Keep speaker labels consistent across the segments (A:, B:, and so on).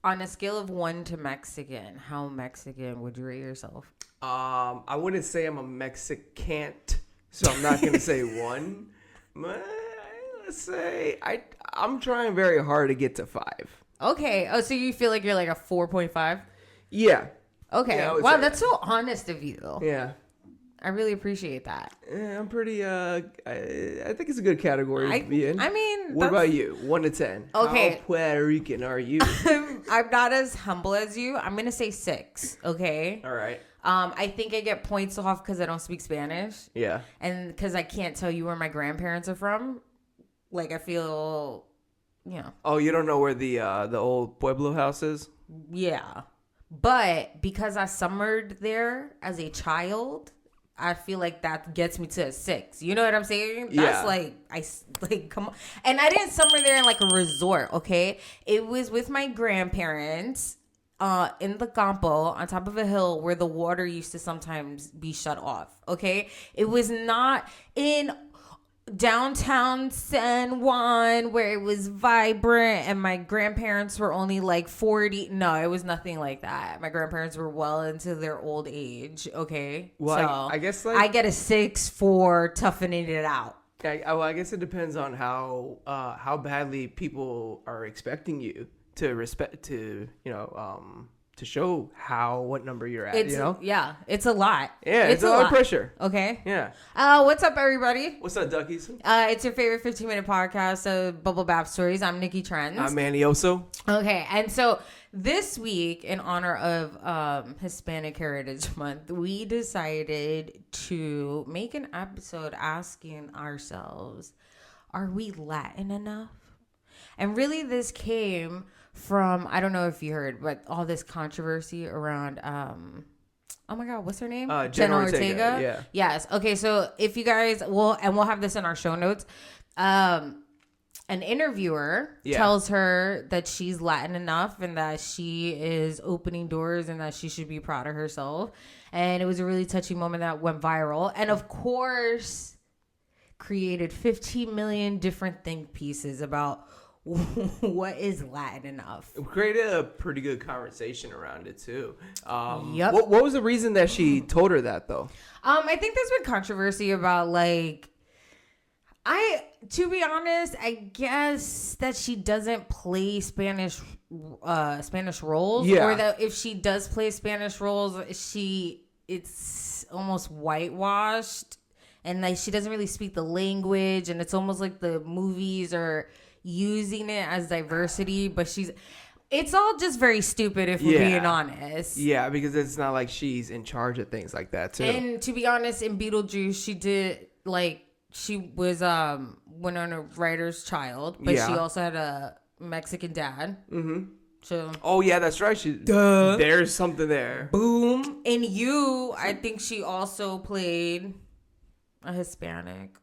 A: On a scale of 1 to Mexican, how Mexican would you rate yourself?
B: I wouldn't say I'm a Mexicant, so I'm not gonna say 1. Let's say I'm trying very hard to get to 5.
A: Okay. Oh, so you feel like you're like a 4.5?
B: Yeah.
A: Okay.
B: Yeah,
A: wow, that's so honest of you.
B: Yeah.
A: I really appreciate that.
B: Yeah, I'm pretty. I think it's a good category to be in.
A: I mean,
B: what about you? 1 to 10.
A: Okay.
B: How Puerto Rican are you?
A: I'm not as humble as you. I'm gonna say 6. Okay.
B: All right.
A: I think I get points off because I don't speak Spanish.
B: Yeah.
A: And because I can't tell you where my grandparents are from. Like, I feel,
B: Oh, you don't know where the old Pueblo house is?
A: Yeah. But because I summered there as a child, I feel like that gets me to a 6. You know what I'm saying? That's come on. And I didn't summer there in like a resort, okay? It was with my grandparents in the campo on top of a hill where the water used to sometimes be shut off, okay? It was not in downtown San Juan where it was vibrant and my grandparents were only like 40. No, it was nothing like that. My grandparents were well into their old age. Okay.
B: Well,
A: so
B: I guess
A: I get a 6 for toughening it out.
B: I guess it depends on how badly people are expecting you to show what number you're at.
A: Yeah, it's a lot.
B: Yeah, it's a lot of pressure.
A: Okay.
B: Yeah.
A: What's up, everybody?
B: What's up, Duckies?
A: It's your favorite 15-minute podcast of Bubble Bath Stories. I'm Nicky Trendz.
B: I'm Manny Oso.
A: Okay, and so this week, in honor of Hispanic Heritage Month, we decided to make an episode asking ourselves, are we Latin enough? And really, this came from, I don't know if you heard, but all this controversy around, oh my God, what's her name?
B: Jenna Ortega. Yeah.
A: Yes. Okay, so if you guys, we'll have this in our show notes. An interviewer tells her that she's Latin enough and that she is opening doors and that she should be proud of herself. And it was a really touching moment that went viral. And of course, created 15 million different think pieces about what is Latin enough.
B: We created a pretty good conversation around it too.
A: Yep.
B: What was the reason that she told her that though?
A: I think there's been controversy about to be honest, I guess that she doesn't play Spanish roles, or that if she does play Spanish roles, it's almost whitewashed, and she doesn't really speak the language, and it's almost like the movies are using it as diversity, but it's all just very stupid if we're being honest.
B: Yeah, because it's not like she's in charge of things like that too.
A: And to be honest, in Beetlejuice, she did she was Winona Ryder's child, but she also had a Mexican dad. Mm-hmm. So.
B: Oh yeah, that's right. There's something there.
A: Boom. And I think she also played a Hispanic.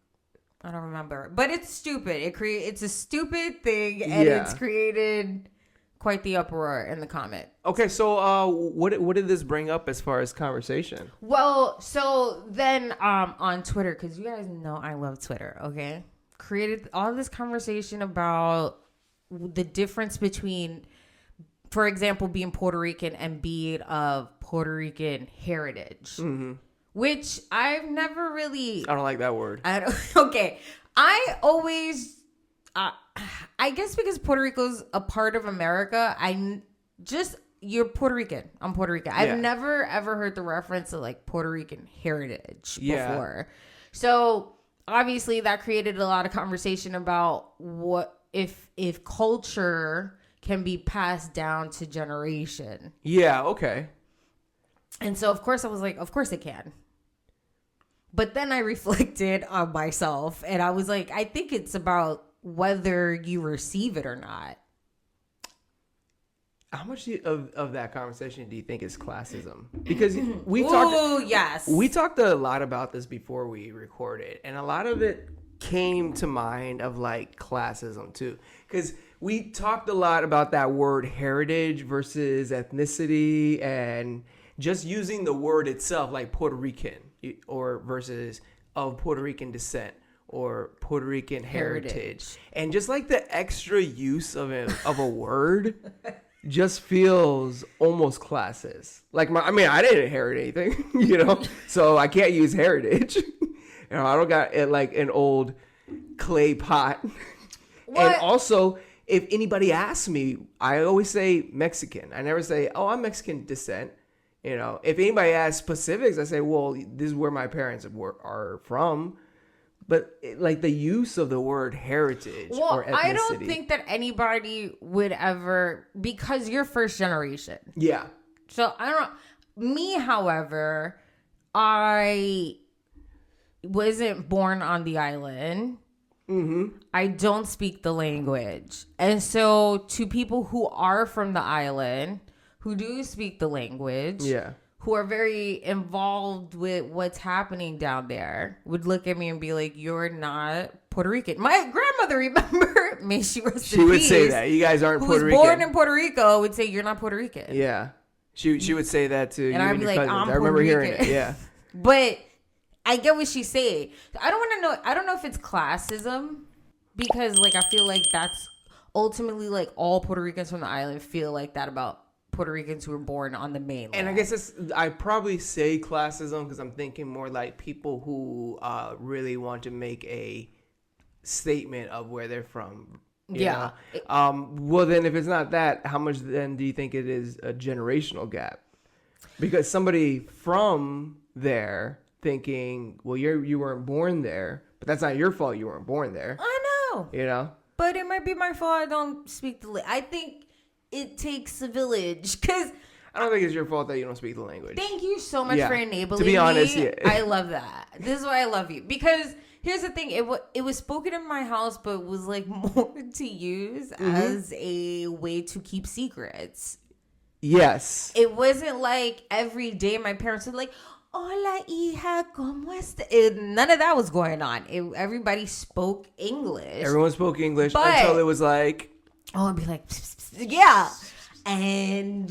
A: I don't remember, but it's stupid. It's a stupid thing, and it's created quite the uproar in the comment.
B: Okay, so what did this bring up as far as conversation?
A: Well, so then on Twitter, because you guys know I love Twitter. Okay, created all this conversation about the difference between, for example, being Puerto Rican and being of Puerto Rican heritage. Mm-hmm. Which I've never really...
B: I don't like that word.
A: Okay. I always... I guess because Puerto Rico's a part of America, you're Puerto Rican. I'm Puerto Rican. I've never, ever heard the reference to Puerto Rican heritage before. So, obviously, that created a lot of conversation about what if culture can be passed down to generation.
B: Yeah, okay.
A: And so, of course, I was like, of course it can. But then I reflected on myself, and I was like, I think it's about whether you receive it or not.
B: How much of that conversation do you think is classism? Because we talked a lot about this before we recorded, and a lot of it came to mind of classism too. Because we talked a lot about that word heritage versus ethnicity, and just using the word itself, like Puerto Rican, or versus of Puerto Rican descent or Puerto Rican heritage. And just the extra use of a word just feels almost classist. Like I didn't inherit anything, so I can't use heritage. I don't got like an old clay pot. What? And also, if anybody asks me, I always say Mexican. I never say, oh, I'm Mexican descent. If anybody asks specifics, I say, well, this is where my parents are from. But like the use of the word heritage or ethnicity.
A: I don't think that anybody would ever, because you're first generation.
B: Yeah.
A: So I don't know. Me, however, I wasn't born on the island. Mm-hmm. I don't speak the language. And so to people who are from the island, who do speak the language, who are very involved with what's happening down there, would look at me and be like, you're not Puerto Rican. My grandmother, remember? May she rest in peace.
B: She would say that. You guys aren't Puerto Rican.
A: Who was born in Puerto Rico would say, you're not Puerto Rican.
B: Yeah. She would say that to you and your
A: like,
B: cousins. I remember hearing it. Yeah.
A: But I get what she's saying. I don't know if it's classism, because like I feel like that's ultimately like all Puerto Ricans from the island feel like that about Puerto Ricans who were born on the mainland.
B: And I guess I probably say classism because I'm thinking more like people who really want to make a statement of where they're from. You know? Well, then if it's not that, how much then do you think it is a generational gap? Because somebody from there thinking, well, you weren't born there, but that's not your fault. You weren't born there.
A: I know. But it might be my fault. I don't speak the. I think it takes a village, because
B: I don't think it's your fault that you don't speak the language.
A: Thank you so much for enabling me.
B: To be honest,
A: I love that. This is why I love you, because here's the thing: it was spoken in my house, but was like more to use as a way to keep secrets.
B: Yes,
A: it wasn't like every day my parents would like, "Hola, hija, ¿cómo está?" None of that was going on. Everybody spoke English.
B: Everyone spoke English until it was like,
A: I'd be like, pss, pss, pss, yeah. And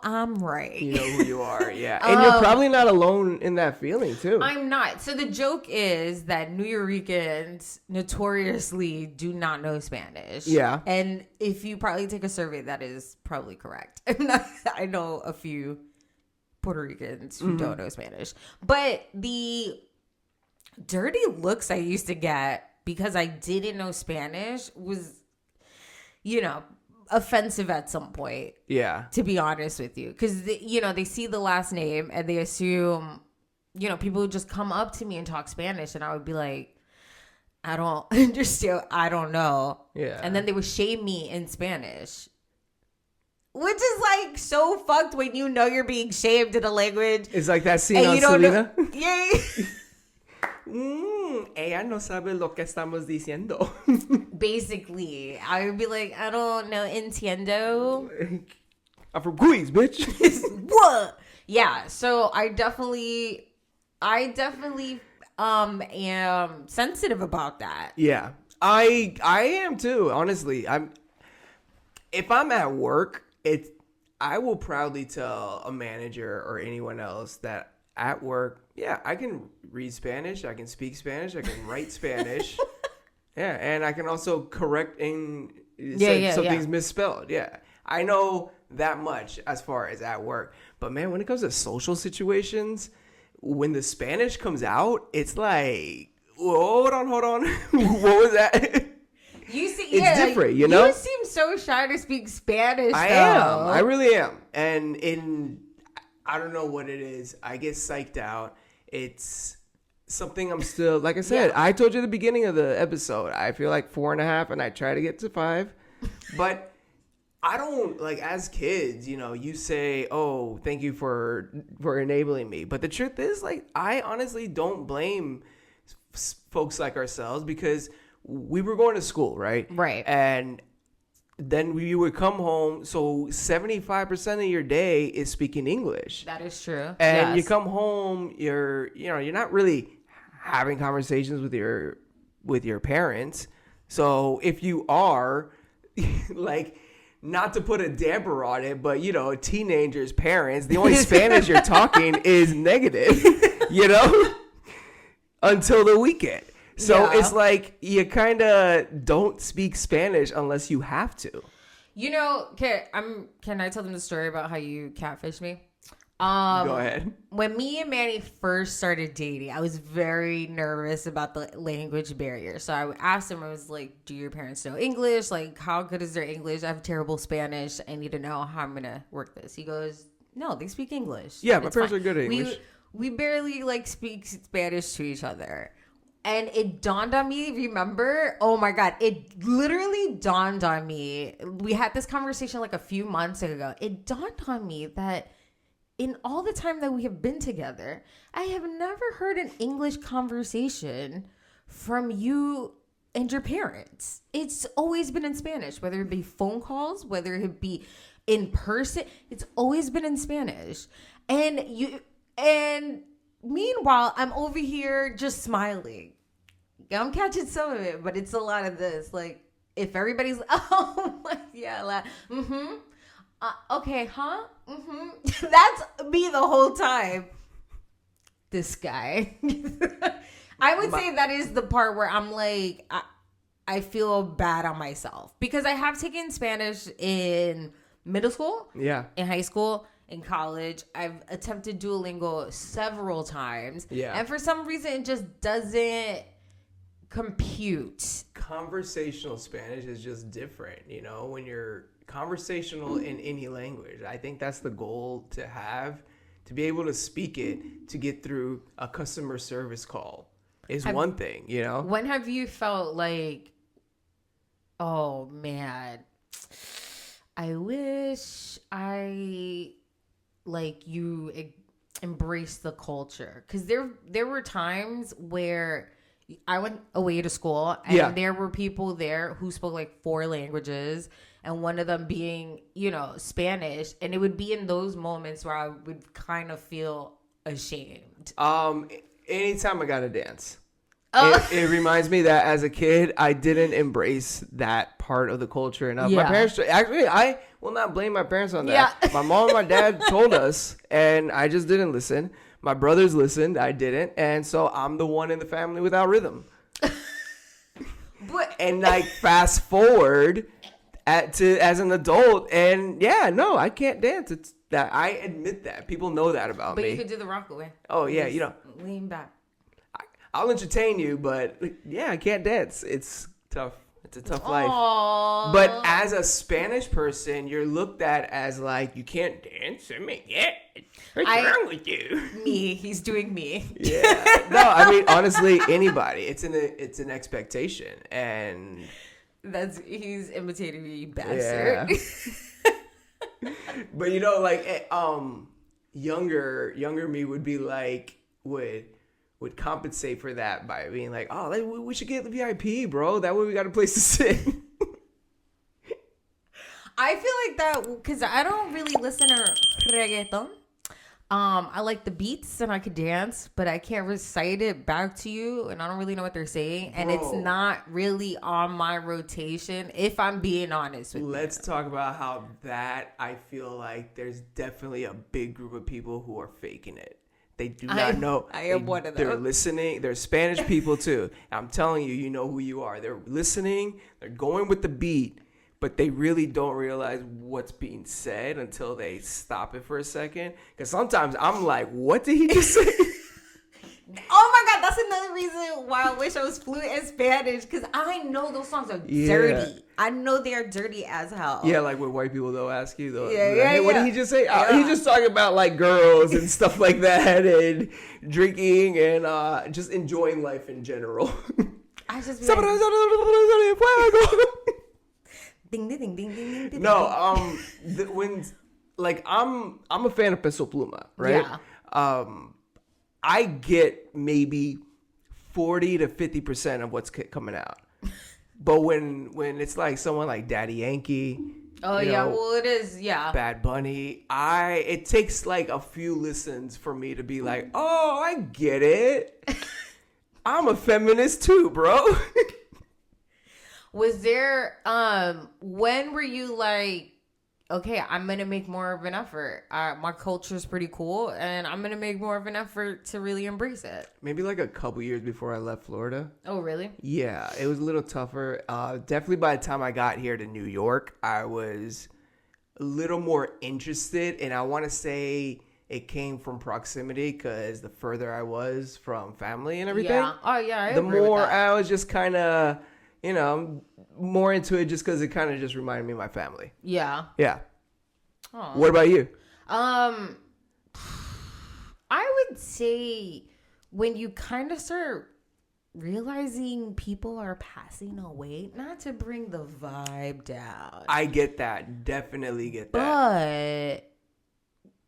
A: I'm right.
B: You know who you are, yeah. And you're probably not alone in that feeling, too.
A: I'm not. So the joke is that New Yorkers notoriously do not know Spanish.
B: Yeah.
A: And if you probably take a survey, that is probably correct. I know a few Puerto Ricans who don't know Spanish. But the dirty looks I used to get because I didn't know Spanish was, offensive at some point.
B: Yeah.
A: To be honest with you. Because, they see the last name and they assume, people would just come up to me and talk Spanish. And I would be like, I don't understand. I don't know.
B: Yeah.
A: And then they would shame me in Spanish. Which is like so fucked when you know you're being shamed in a language.
B: It's like that scene on Selena.
A: Yeah.
B: Ella no sabe lo que estamos diciendo.
A: Basically, I would be like, I don't know, entiendo.
B: I'm from Queens, bitch.
A: What? Yeah. So I definitely am sensitive about that.
B: Yeah, I am too. Honestly, if I'm at work, I will proudly tell a manager or anyone else that at work, yeah, I can read Spanish, I can speak Spanish, I can write Spanish. Yeah, and I can also correct something's misspelled. Yeah, I know that much as far as at work. But man, when it comes to social situations, when the Spanish comes out, it's like, hold on. What was that? It's different, you
A: seem so shy to speak Spanish.
B: I really am. And I don't know what it is. I get psyched out. It's something I'm still, like I said, I told you at the beginning of the episode, I feel like 4.5 and I try to get to 5. But I don't, like, as kids, you say, oh, thank you for enabling me. But the truth is, like, I honestly don't blame folks like ourselves because we were going to school, right?
A: Right.
B: And then you would come home. So 75% of your day is speaking English.
A: That is true.
B: And you come home, you're not really having conversations with your parents. So if you are, like, not to put a damper on it, but teenagers' parents, the only Spanish you're talking is negative, until the weekend. So it's like you kind of don't speak Spanish unless you have to.
A: You know, can I tell them the story about how you catfished me?
B: Go ahead.
A: When me and Manny first started dating, I was very nervous about the language barrier. So I asked him, I was like, do your parents know English? Like, how good is their English? I have terrible Spanish. I need to know how I'm going to work this. He goes, no, they speak English.
B: Yeah, my parents are good at English.
A: We barely like speak Spanish to each other. And it dawned on me, remember? Oh my God. It literally dawned on me. We had this conversation like a few months ago. It dawned on me that in all the time that we have been together, I have never heard an English conversation from you and your parents. It's always been in Spanish, whether it be phone calls, whether it be in person. It's always been in Spanish. And meanwhile, I'm over here just smiling. I'm catching some of it, but it's a lot of this. Like, if everybody's, okay, huh? That's me the whole time. This guy. I would say that is the part where I'm like, I feel bad on myself. Because I have taken Spanish in middle school.
B: Yeah.
A: In high school. In college. I've attempted Duolingo several times.
B: Yeah.
A: And for some reason, it just doesn't compute.
B: Conversational Spanish is just different, you know, when you're conversational in any language. I think that's the goal to have, to be able to speak it, to get through a customer service call is one thing, you know?
A: When have you felt like, oh man, I wish I like you embraced the culture? Because there were times where I went away to school and there were people there who spoke like 4 languages, and one of them being, you know, Spanish. And it would be in those moments where I would kind of feel ashamed.
B: Anytime I got to dance. It reminds me that as a kid, I didn't embrace that part of the culture enough. My parents, actually, I will not blame my parents on that. Yeah. My mom and my dad told us, and I just didn't listen. My brothers listened, I didn't. And so I'm the one in the family without rhythm. And like fast forward as an adult, and I can't dance. It's that I admit that. People know that about me.
A: But you could do the rock away.
B: Oh, yeah, you know.
A: Lean back.
B: I'll entertain you, but I can't dance. It's tough. It's a tough life. But as a Spanish person, you're looked at as like, you can't dance. I mean, what's wrong with you?
A: Me. He's doing me.
B: Yeah. No, I mean, honestly, anybody. It's an expectation. And
A: he's imitating me, you bastard.
B: Yeah. But you know, like younger me would be like, would compensate for that by being like, oh, we should get the VIP, bro. That way we got a place to sit.
A: I feel like that because I don't really listen to reggaeton. I like the beats and I could dance, but I can't recite it back to you, and I don't really know what they're saying. And it's not really on my rotation, if I'm being honest with you.
B: Let's talk about how that I feel like there's definitely a big group of people who are faking it. They do not know.
A: I am one of them.
B: They're listening. They're Spanish people too. I'm telling you, you know who you are. They're listening. They're going with the beat, but they really don't realize what's being said until they stop it for a second. Because sometimes I'm like, what did he just say?
A: Oh my God, that's another reason why I wish I was fluent in Spanish, because I know those songs are dirty. I know they're dirty as hell.
B: Yeah, like when white people, they'll ask you, hey, what did he just say? He's just talking about like girls and stuff like that, and drinking and just enjoying life in general.
A: I just
B: ding ding ding ding ding ding. No, when like I'm a fan of Peso Pluma, right? Yeah. I get maybe 40 to 50% of what's coming out. But when it's like someone like Daddy Yankee,
A: well, it is,
B: Bad Bunny, it takes like a few listens for me to be like, oh, I get it. I'm a feminist too, bro.
A: Was there when were you like, okay, I'm going to make more of an effort. My culture is pretty cool, and I'm going to make more of an effort to really embrace it.
B: Maybe like a couple years before I left Florida.
A: Oh, really?
B: Yeah, it was a little tougher. Definitely by the time I got here to New York, I was a little more interested, and I want to say it came from proximity because the further I was from family and everything.
A: Yeah. Oh, yeah,
B: the more I was just kind of, more into it just because it kind of just reminded me of my family.
A: Yeah.
B: Yeah.
A: Aww.
B: What about you?
A: I would say when you kind of start realizing people are passing away, not to bring the vibe down.
B: I get that. Definitely get that.
A: But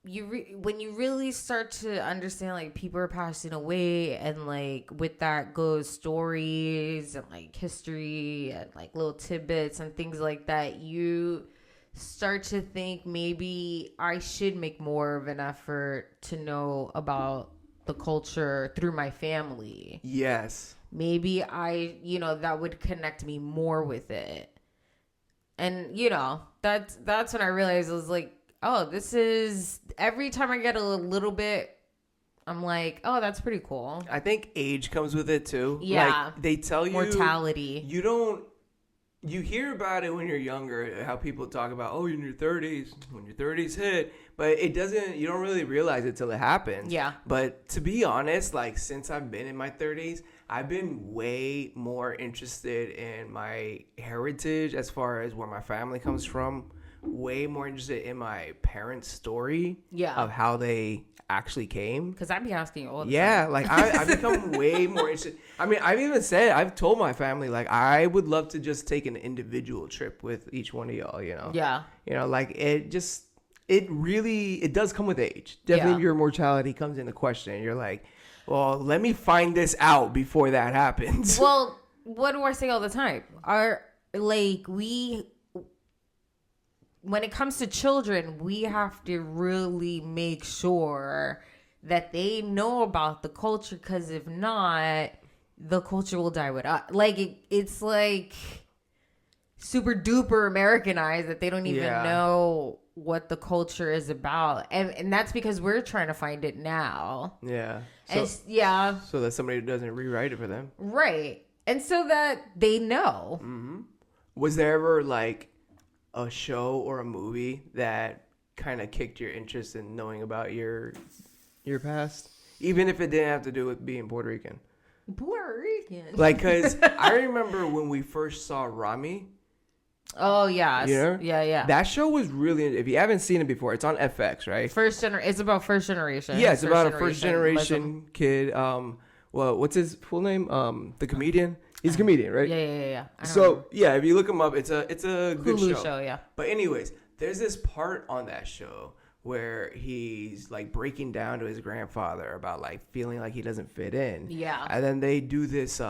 A: when you really start to understand, like, people are passing away, and like with that goes stories and like history and like little tidbits and things like that, you start to think maybe I should make more of an effort to know about the culture through my family.
B: Yes.
A: Maybe that would connect me more with it. And that's when I realized, I was like, oh, this is, every time I get a little bit, I'm like, oh, that's pretty cool.
B: I think age comes with it too.
A: Yeah.
B: Like, they tell you
A: mortality.
B: You hear about it when you're younger, how people talk about, oh, you're in your 30s, when your 30s hit, but you don't really realize it till it happens.
A: Yeah.
B: But to be honest, like, since I've been in my 30s, I've been way more interested in my heritage as far as where my family comes from. Way more interested in my parents' story of how they actually came.
A: Because I'd be asking you all the
B: time. Like I've become way more interested. I mean, I've told my family, like, I would love to just take an individual trip with each one of y'all,
A: Yeah.
B: Like, it does come with age. Definitely your mortality comes into question. You're like, well, let me find this out before that happens.
A: Well, what do I say all the time? When it comes to children, we have to really make sure that they know about the culture, because if not, the culture will die with us. Like, it's like super duper Americanized that they don't even know what the culture is about. And that's because we're trying to find it now.
B: Yeah. So that somebody doesn't rewrite it for them.
A: Right. And so that they know.
B: Mm-hmm. Was there ever like a show or a movie that kind of kicked your interest in knowing about your past, even if it didn't have to do with being Puerto Rican? Like, because I remember when we first saw Rami.
A: Oh yeah, yeah.
B: That show was really. If you haven't seen it before, it's on FX, right?
A: It's about first generation.
B: Yeah, it's about a first generation kid. What's his full name? The comedian. He's a comedian, right?
A: Yeah.
B: So yeah, if you look him up, it's a good
A: Hulu show. Yeah.
B: But anyways, there's this part on that show where he's like breaking down to his grandfather about like feeling like he doesn't fit in.
A: Yeah.
B: And then they do this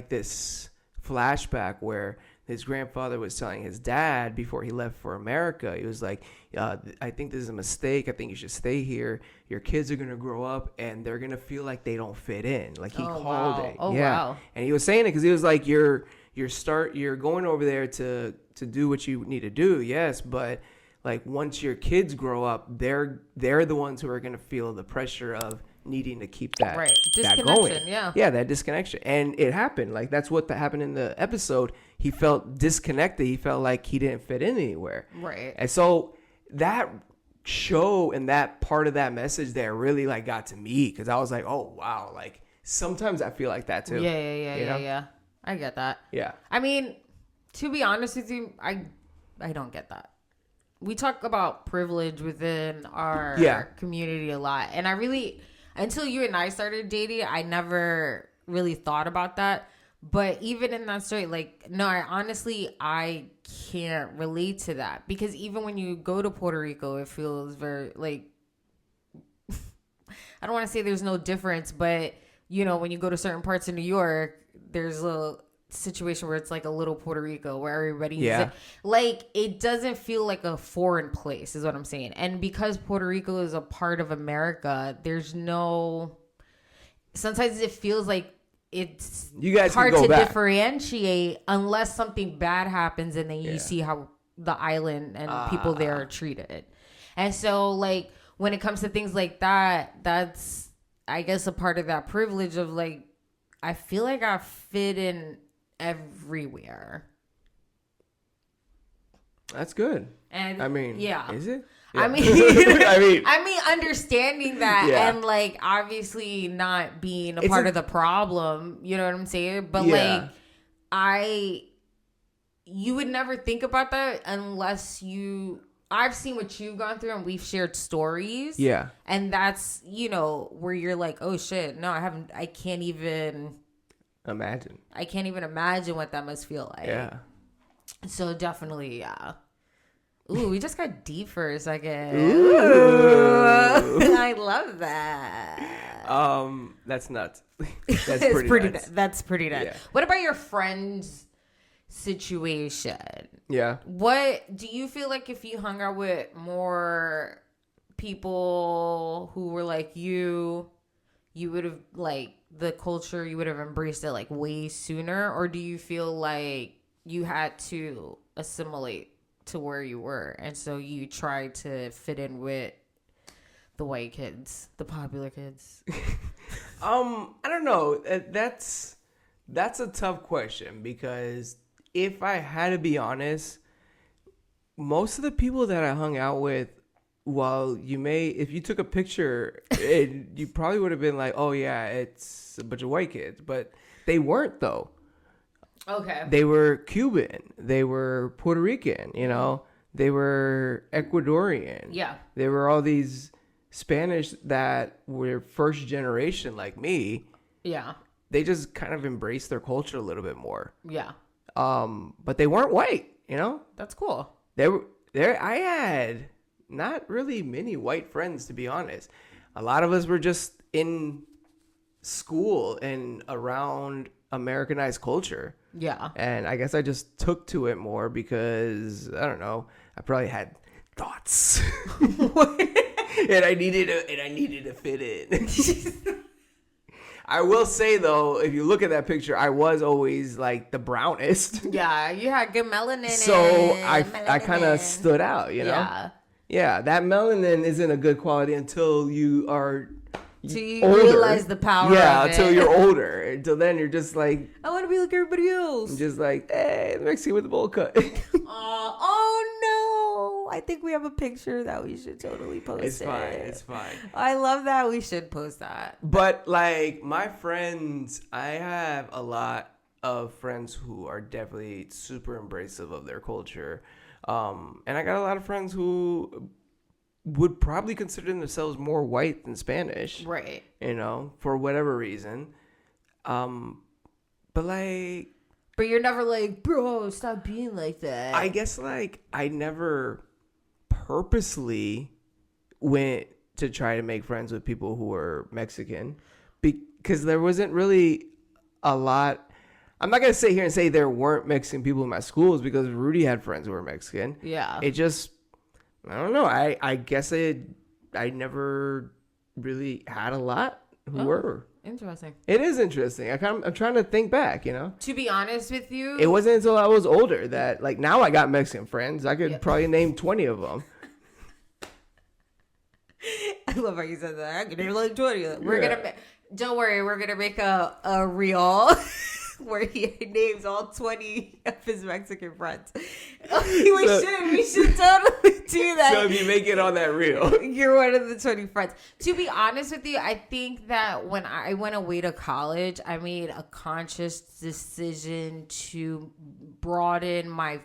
B: this flashback where his grandfather was telling his dad before he left for America. He was like, I think this is a mistake. I think you should stay here. Your kids are going to grow up and they're going to feel like they don't fit in. Like, he called it.
A: Oh, yeah. Wow.
B: And he was saying it because he was like, you're going over there to do what you need to do. Yes. But like, once your kids grow up, they're the ones who are going to feel the pressure of needing to keep that, that going. Yeah, that disconnection. And it happened. Like, that's what happened in the episode. He felt disconnected. He felt like he didn't fit in anywhere.
A: Right.
B: And so that show and that part of that message there really like got to me, because I was like, oh wow, like sometimes I feel like that too.
A: Yeah. I get that. Yeah. I mean, to be honest with you, I don't get that. We talk about privilege within our community a lot, and I really, until you and I started dating, I never really thought about that. But even in that story, like, no, I can't relate to that, because even when you go to Puerto Rico, it feels very like, I don't want to say there's no difference, but when you go to certain parts of New York, there's a situation where it's like a little Puerto Rico where everybody's like, it doesn't feel like a foreign place is what I'm saying. And because Puerto Rico is a part of America, sometimes it feels like it's
B: you guys
A: hard
B: to
A: differentiate unless something bad happens and then you see how the island and people there are treated. And so, like, when it comes to things like that, that's, I guess, a part of that privilege of, like, I feel like I fit in everywhere.
B: That's good.
A: And
B: I mean,
A: yeah.
B: Is it?
A: Yeah. I mean, understanding that and, like, obviously not being a part of the problem, you know what I'm saying? But, like, you would never think about that unless I've seen what you've gone through and we've shared stories. Yeah. And that's, you know, where you're like, oh shit, no, I can't even imagine what that must feel like. Yeah. So definitely, yeah. Ooh, we just got deep for a second. Ooh. I love that.
B: That's nuts.
A: That's pretty nuts. That's pretty nuts. Yeah. What about your friends' situation? Yeah. What do you feel like if you hung out with more people who were like you would have, like, the culture, you would have embraced it, like, way sooner? Or do you feel like you had to assimilate to where you were, and so you tried to fit in with the white kids, the popular kids?
B: I don't know. That's a tough question, because if I had to be honest, most of the people that I hung out with, while if you took a picture, you probably would have been like, oh yeah, it's a bunch of white kids, but they weren't, though. Okay. They were Cuban. They were Puerto Rican, you know. They were Ecuadorian. Yeah. They were all these Spanish that were first generation like me. Yeah. They just kind of embraced their culture a little bit more. Yeah. But they weren't white, you know?
A: That's cool.
B: I had not really many white friends, to be honest. A lot of us were just in school and around Americanized culture. Yeah. And I guess I just took to it more because, I don't know, I probably had thoughts. and I needed to fit in. I will say, though, if you look at that picture, I was always, like, the brownest.
A: Yeah, you had good melanin.
B: So I kind of stood out, you know? Yeah. Yeah, that melanin isn't a good quality until you are
A: till you realize the power of it.
B: Until you're older. Until then, you're just like,
A: I want to be like everybody else.
B: Just like, hey, the Mexican with the bowl cut.
A: Oh, no. I think we have a picture that we should totally post.
B: It's fine.
A: I love that. We should post that.
B: But, like, my friends, I have a lot of friends who are definitely super embracive of their culture. And I got a lot of friends who would probably consider themselves more white than Spanish. Right. You know, for whatever reason. But
A: you're never like, bro, stop being like that.
B: I guess, like, I never purposely went to try to make friends with people who were Mexican, because there wasn't really a lot. I'm not going to sit here and say there weren't Mexican people in my schools, because Rudy had friends who were Mexican. Yeah. It just, I don't know. I guess I never really had a lot who were.
A: Interesting.
B: It is interesting. I'm trying to think back, you know.
A: To be honest with you,
B: it wasn't until I was older that, like, now I got Mexican friends. I could probably name 20 of them.
A: I love how you said that. I could name like 20. Don't worry, we're gonna make a reel where he names all 20 of his Mexican friends. We should totally do that.
B: So if you make it on that reel,
A: you're one of the 20 friends. To be honest with you, I think that when I went away to college, I made a conscious decision to broaden my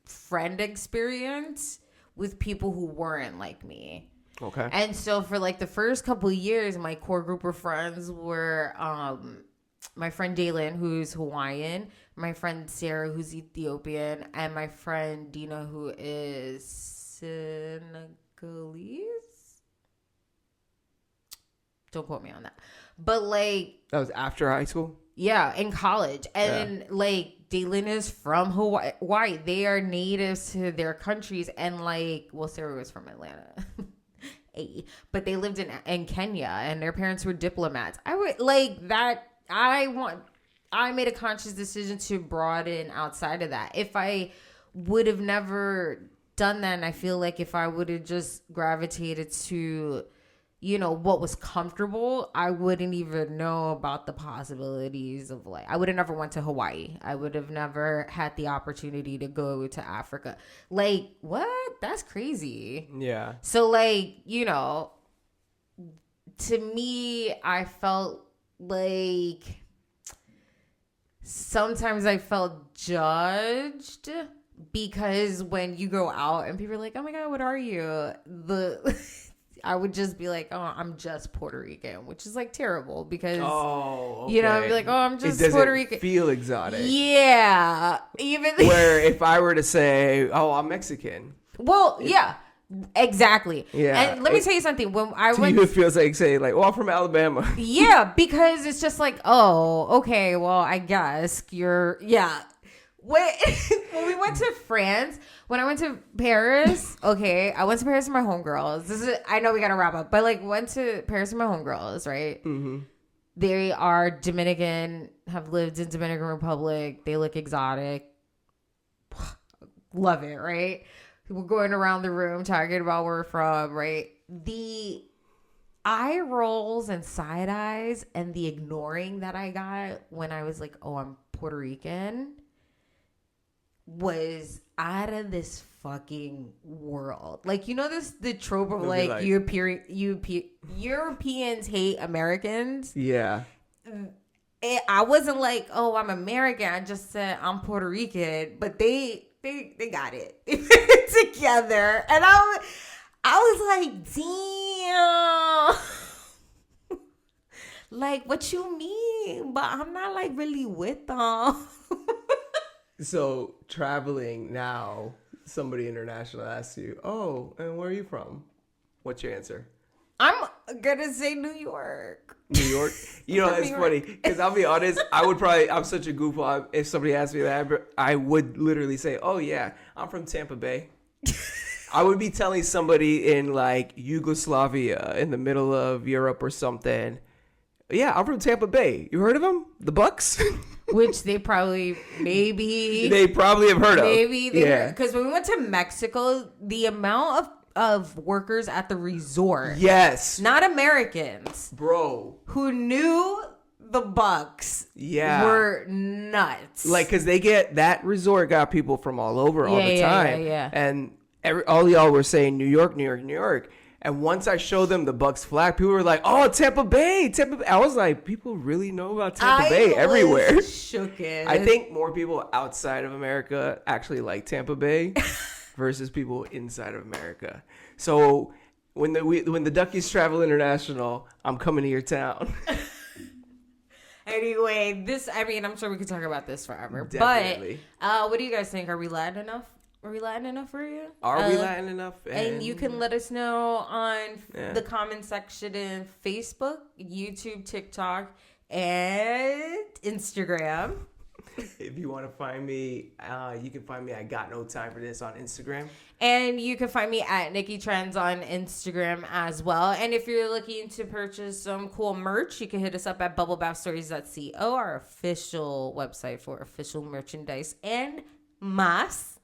A: friend experience with people who weren't like me. Okay. And so for, like, the first couple of years, my core group of friends were my friend Dalen, who's Hawaiian, my friend Sarah, who's Ethiopian, and my friend Dina, who is Senegalese. Don't quote me on that. But, like,
B: that was after high school?
A: Yeah, in college. And like, Dalen is from Hawaii. They are natives to their countries. And, like, well, Sarah was from Atlanta. But they lived in Kenya, and their parents were diplomats. I would like that. I made a conscious decision to broaden outside of that. If I would have never done that. And I feel like if I would have just gravitated to, you know, what was comfortable, I wouldn't even know about the possibilities of like, I would have never went to Hawaii. I would have never had the opportunity to go to Africa. Like, what? That's crazy.
B: Yeah.
A: So like, you know, to me, I felt like sometimes I felt judged because when you go out and people are like, oh my God, what are you? I would just be like, oh, I'm just Puerto Rican, which is like terrible because, you know, I'd be like, oh, I'm just Puerto Rican.
B: Feel exotic.
A: Yeah. Even
B: where if I were to say, oh, I'm Mexican.
A: Well, yeah. Exactly.
B: Yeah.
A: And let me tell you something. When I
B: to
A: went,
B: you, it feels like saying like, "Oh, I'm from Alabama."
A: Yeah, because it's just like, oh, okay, well, I guess you're. Yeah. When we went to France, when I went to Paris, okay, I went to Paris with my homegirls. I know we gotta wrap up, but like went to Paris with my homegirls, right? Mm-hmm. They are Dominican, have lived in Dominican Republic. They look exotic. Love it, right? We're going around the room talking about where we're from, right? The eye rolls and side eyes and the ignoring that I got when I was like, oh, I'm Puerto Rican was out of this fucking world. Like, you know, the trope of like Europeans hate Americans.
B: Yeah.
A: I wasn't like, oh, I'm American. I just said I'm Puerto Rican, but they got it together, and I was like, damn, like what you mean? But I'm not like really with them.
B: So traveling now, somebody international asks you, oh, and where are you from? What's your answer?
A: I'm gonna say New York.
B: New York? You know, it's funny because I'll be honest, I'm such a goofball. If somebody asked me that, I would literally say, oh yeah, I'm from Tampa Bay. I would be telling somebody in like Yugoslavia in the middle of Europe or something, yeah, I'm from Tampa Bay. You heard of them? The Bucks?
A: Which they probably have
B: heard of.
A: Maybe because when we went to Mexico, the amount of workers at the resort.
B: Yes.
A: Not Americans.
B: Bro.
A: Who knew the Bucks.
B: Yeah.
A: Were nuts.
B: Like, because that resort got people from all over all the time.
A: Yeah.
B: And all y'all were saying New York, New York, New York. And once I showed them the Bucks flag, people were like, oh, Tampa Bay. I was like, people really know about Tampa Bay everywhere.
A: Shooketh.
B: I think more people outside of America actually like Tampa Bay. Versus people inside of America. So when the Duckies travel international, I'm coming to your town.
A: Anyway, I'm sure we could talk about this forever.
B: Definitely.
A: But what do you guys think? Are we Latin enough? Are we Latin enough for you?
B: Are we Latin enough?
A: And you can let us know on the comment section in Facebook, YouTube, TikTok, and Instagram.
B: If you want to find me, you can find me at Got No Time For This on Instagram.
A: And you can find me at Nicky Trendz on Instagram as well. And if you're looking to purchase some cool merch, you can hit us up at bubblebathstories.co, our official website for official merchandise and mas.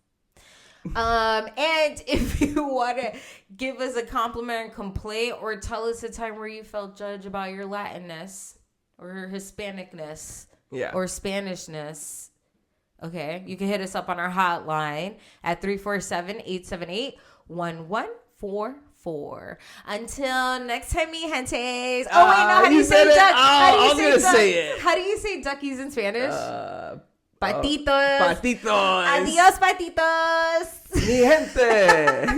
A: And if you want to give us a compliment and complaint or tell us a time where you felt judged about your Latinness or your Hispanicness, or Spanishness. Okay. You can hit us up on our hotline at 347-878-1144. Until next time, mi gentes. Oh, wait, no. How do you say duck?
B: I was going to say it.
A: How do you say duckies in Spanish? Patitos.
B: Patitos.
A: Adios, patitos.
B: Mi gente.